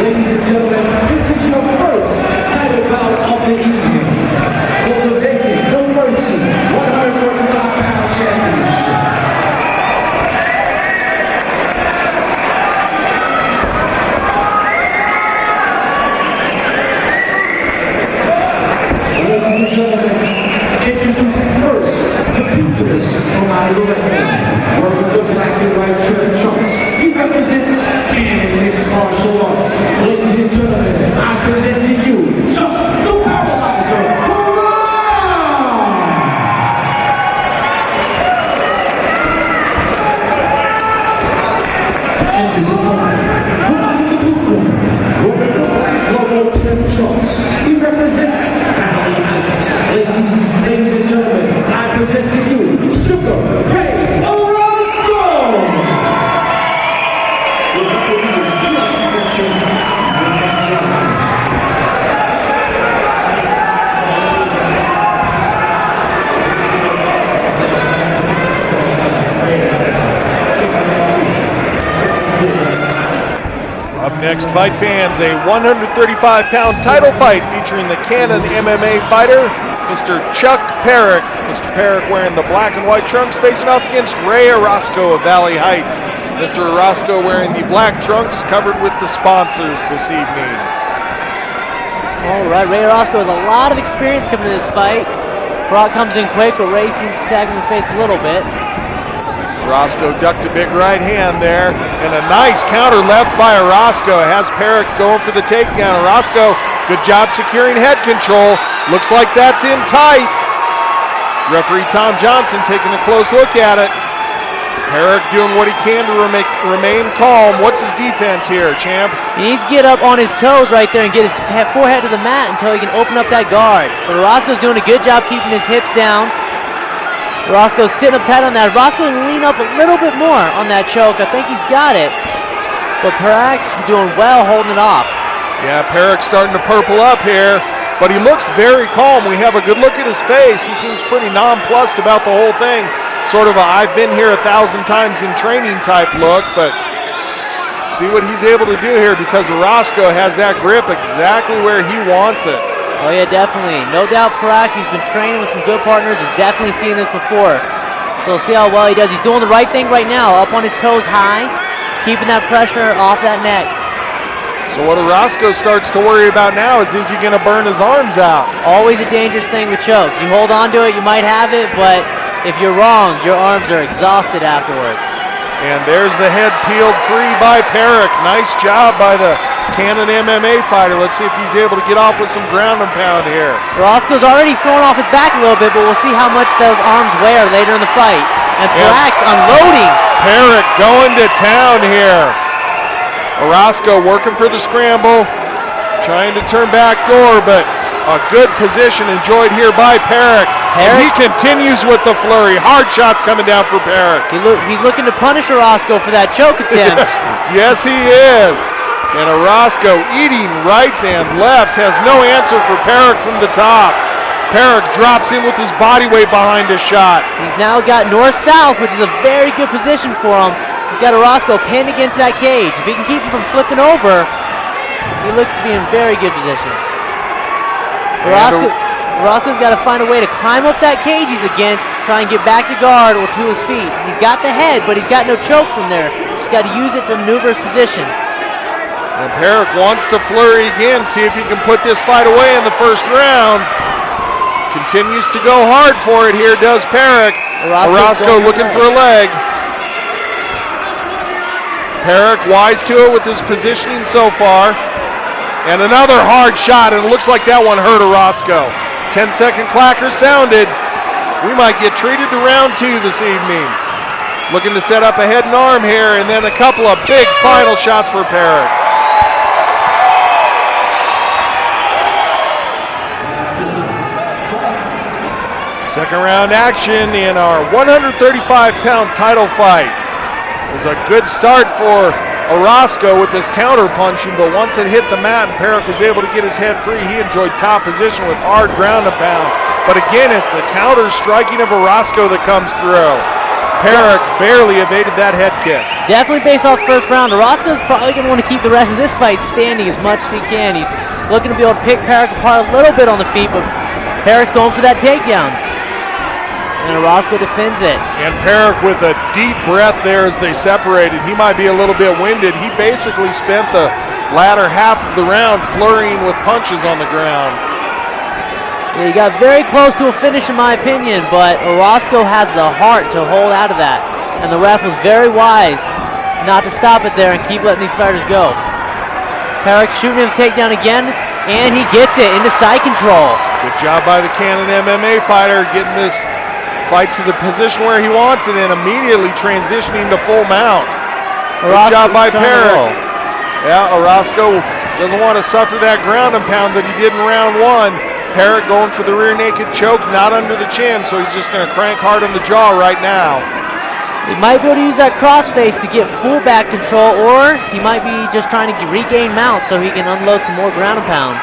Ladies and gentlemen, this is your first title bout of the evening. For the vacant, no mercy, 145-pound championship. Ladies and gentlemen, introducing first, the pugilist from out of the ring, wearing the black and white shirt trunks. He represents mixed martial arts. Ladies and gentlemen, I present to you Chuck the Paralyzer And his opponent, from out of the blue corner, wearing the black logo trim trunks. He represents Family Heights. Ladies and gentlemen, I present to you Sugar Ray Orsco. Up next, fight fans, a 135-pound title fight featuring the Cannon MMA fighter, Mr. Chuck Parrack. Mr. Parrack wearing the black and white trunks, facing off against Ray Orsco of Valley Heights. Mr. Orsco wearing the black trunks, covered with the sponsors this evening. All right, Ray Orsco has a lot of experience coming to this fight. Parrack comes in quick, but Ray seems to tag him in the face a little bit. Orsco ducked a big right hand there, and a nice counter left by Orsco. Has Parrack going for the takedown. Orsco, good job securing head control. Looks like that's in tight. Referee Tom Johnson taking a close look at it. Parrack doing what he can to remain calm. What's his defense here, champ? He needs to get up on his toes right there and get his forehead to the mat until he can open up that guard. But Orsco's doing a good job keeping his hips down. Orsco's sitting up tight on that. Orsco can lean up a little bit more on that choke. I think he's got it. But Parrack's doing well holding it off. Yeah, Parrack's starting to purple up here, but he looks very calm. We have a good look at his face. He seems pretty nonplussed about the whole thing. Sort of a I've been here 1,000 times in training type look, but see what he's able to do here, because Orsco has that grip exactly where he wants it. Oh yeah, definitely. No doubt Parrack, he's been training with some good partners, has definitely seen this before. So we'll see how well he does. He's doing the right thing right now, up on his toes high, keeping that pressure off that neck. So what Orsco starts to worry about now is he going to burn his arms out? Always a dangerous thing with chokes. You hold on to it, you might have it, but if you're wrong, your arms are exhausted afterwards. And there's the head peeled free by Parrack. Nice job by the Cannon MMA fighter. Let's see if he's able to get off with some ground and pound here. Orsco's already thrown off his back a little bit, but we'll see how much those arms wear later in the fight. And Parrack's unloading. Parrack going to town here. Orsco working for the scramble, trying to turn back door, but a good position enjoyed here by Parrack. And he continues with the flurry. Hard shots coming down for Parrack. He's looking to punish Orsco for that choke attempt. Yes, he is. And Orsco eating rights and lefts, has no answer for Parrack from the top. Parrack drops in with his body weight behind his shot. He's now got north-south, which is a very good position for him. He's got Orsco pinned against that cage. If he can keep him from flipping over, he looks to be in very good position. Orsco's got to find a way to climb up that cage he's against, try and get back to guard or to his feet. He's got the head, but he's got no choke from there. He's got to use it to maneuver his position. And Parrack wants to flurry again, see if he can put this fight away in the first round. Continues to go hard for it here, does Parrack. Orsco looking for a leg. Parrack wise to it with his positioning so far. And another hard shot, and it looks like that one hurt Orsco. 10-second clacker sounded. We might get treated to round 2 this evening. Looking to set up a head and arm here, and then a couple of big final shots for Parrack. Second round action in our 135-pound title fight. It was a good start for Orsco with this counter punching, but once it hit the mat and Parrack was able to get his head free, he enjoyed top position with hard ground and pound. But again, it's the counter striking of Orsco that comes through. Parrack barely evaded that head kick. Definitely based off the first round. Orozco's probably going to want to keep the rest of this fight standing as much as he can. He's looking to be able to pick Parrack apart a little bit on the feet, but Parrack's going for that takedown. And Orsco defends it. And Parrack with a deep breath there as they separated. He might be a little bit winded. He basically spent the latter half of the round flurrying with punches on the ground. Yeah, he got very close to a finish in my opinion, but Orsco has the heart to hold out of that. And the ref was very wise not to stop it there and keep letting these fighters go. Parrack shooting him takedown again, and he gets it into side control. Good job by the Cannon MMA fighter getting this fight to the position where he wants it and immediately transitioning to full mount. Good job by Parrack. Yeah, Orsco doesn't want to suffer that ground and pound that he did in round one. Parrack going for the rear naked choke, not under the chin, so he's just going to crank hard on the jaw right now. He might be able to use that crossface to get full back control, or he might be just trying to regain mount so he can unload some more ground and pound.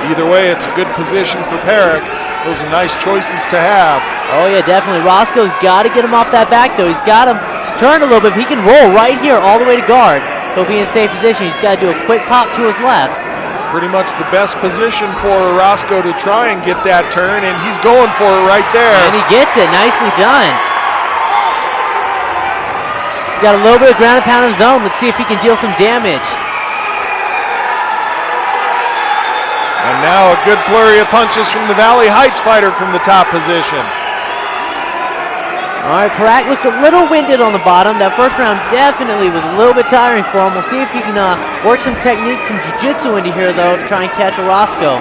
Either way, it's a good position for Parrack. Those are nice choices to have. Oh yeah, definitely. Roscoe's got to get him off that back though. He's got him turned a little bit. If he can roll right here all the way to guard, he'll be in safe position. He's got to do a quick pop to his left. It's pretty much the best position for Orsco to try and get that turn, and he's going for it right there. And he gets it. Nicely done. He's got a little bit of ground and pound of his own. Let's see if he can deal some damage. And now a good flurry of punches from the Valley Heights fighter from the top position. All right, Parrack looks a little winded on the bottom. That first round definitely was a little bit tiring for him. We'll see if he can work some technique, some jiu-jitsu into here, though, to try and catch Orsco.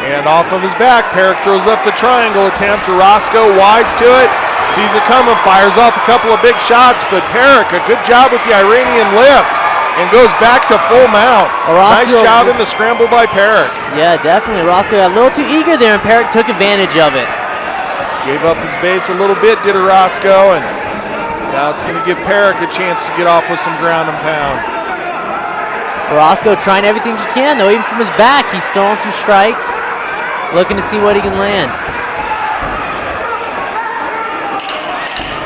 And off of his back, Parrack throws up the triangle attempt. Orsco wise to it, sees it coming, fires off a couple of big shots, but Parrack, a good job with the Iranian lift, and goes back to full mount. Nice job in the scramble by Parrack. Yeah, definitely. Orsco got a little too eager there, and Parrack took advantage of it. Gave up his base a little bit, did Orsco, and now it's going to give Parrack a chance to get off with some ground and pound. Orsco trying everything he can, though, even from his back. He's throwing some strikes, looking to see what he can land.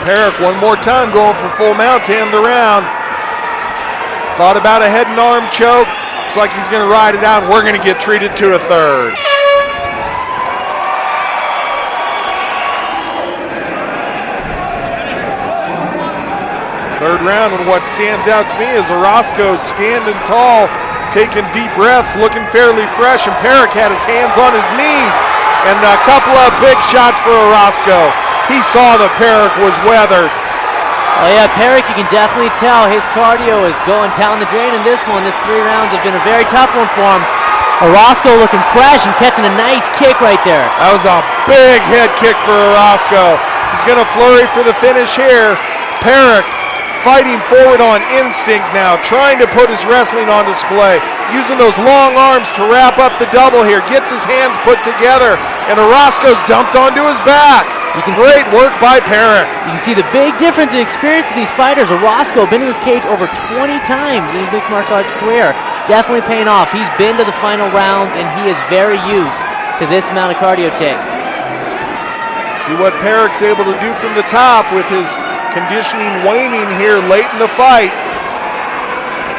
Parrack one more time going for full mount to end the round. Thought about a head and arm choke. Looks like he's going to ride it out, and we're going to get treated to a third. Third round, and what stands out to me is Orsco standing tall, taking deep breaths, looking fairly fresh, and Parrack had his hands on his knees, and a couple of big shots for Orsco. He saw that Parrack was weathered. Oh yeah, Parrack, you can definitely tell his cardio is going down the drain in this one. This 3 rounds have been a very tough one for him. Orsco looking fresh and catching a nice kick right there. That was a big head kick for Orsco. He's going to flurry for the finish here. Parrack fighting forward on instinct now, trying to put his wrestling on display, using those long arms to wrap up the double here, gets his hands put together, and Orsco's dumped onto his back. Great work by Parrack. You can see the big difference in experience of these fighters. Orsco been in this cage over 20 times in his mixed martial arts career. Definitely paying off. He's been to the final rounds, and he is very used to this amount of cardio take. See what Parrack's able to do from the top with his conditioning waning here late in the fight.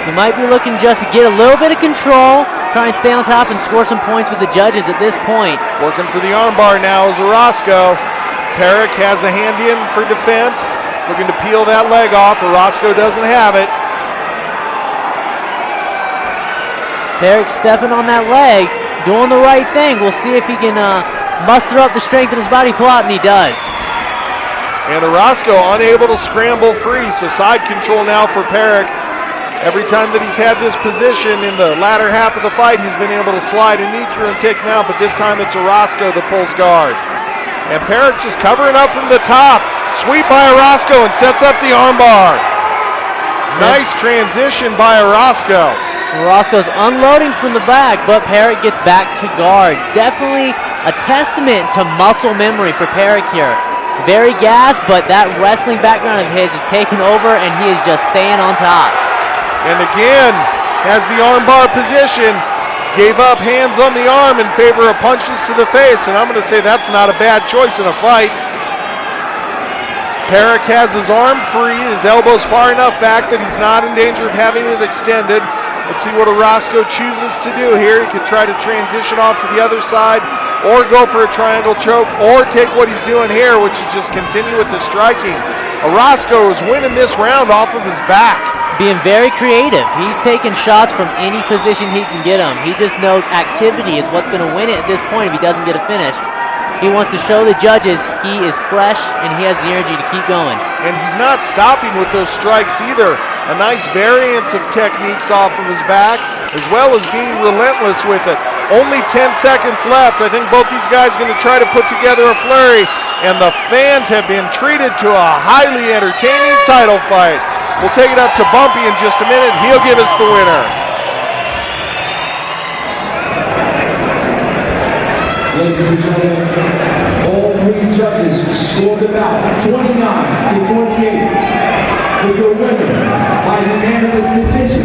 He might be looking just to get a little bit of control, try and stay on top and score some points with the judges at this point. Working for the armbar now is Orsco. Parrack has a hand in for defense, looking to peel that leg off. Orsco doesn't have it. Parrack stepping on that leg, doing the right thing. We'll see if he can muster up the strength in his body, pull out, and he does. And Orsco unable to scramble free, so side control now for Parrack. Every time that he's had this position in the latter half of the fight, he's been able to slide a knee through and take him out, but this time it's Orsco that pulls guard. And Parrack just covering up from the top. Sweep by Orsco and sets up the armbar. Nice transition by Orsco. Orsco's unloading from the back, but Parrack gets back to guard. Definitely a testament to muscle memory for Parrack here. Very gassed, but that wrestling background of his is taking over, and he is just staying on top. And again, has the armbar position, gave up hands on the arm in favor of punches to the face, and I'm going to say that's not a bad choice in a fight. Parrack has his arm free, his elbow's far enough back that he's not in danger of having it extended. Let's see what Orsco chooses to do here. He could try to transition off to the other side, or go for a triangle choke, or take what he's doing here, which is just continue with the striking. Orsco is winning this round off of his back. Being very creative. He's taking shots from any position he can get them. He just knows activity is what's going to win it at this point if he doesn't get a finish. He wants to show the judges he is fresh and he has the energy to keep going. And he's not stopping with those strikes either. A nice variance of techniques off of his back, as well as being relentless with it. Only 10 seconds left. I think both these guys are going to try to put together a flurry, and the fans have been treated to a highly entertaining title fight. We'll take it up to Bumpy in just a minute. He'll give us the winner. Ladies and gentlemen, all three judges scored about 29 to 48 with the winner by unanimous decision.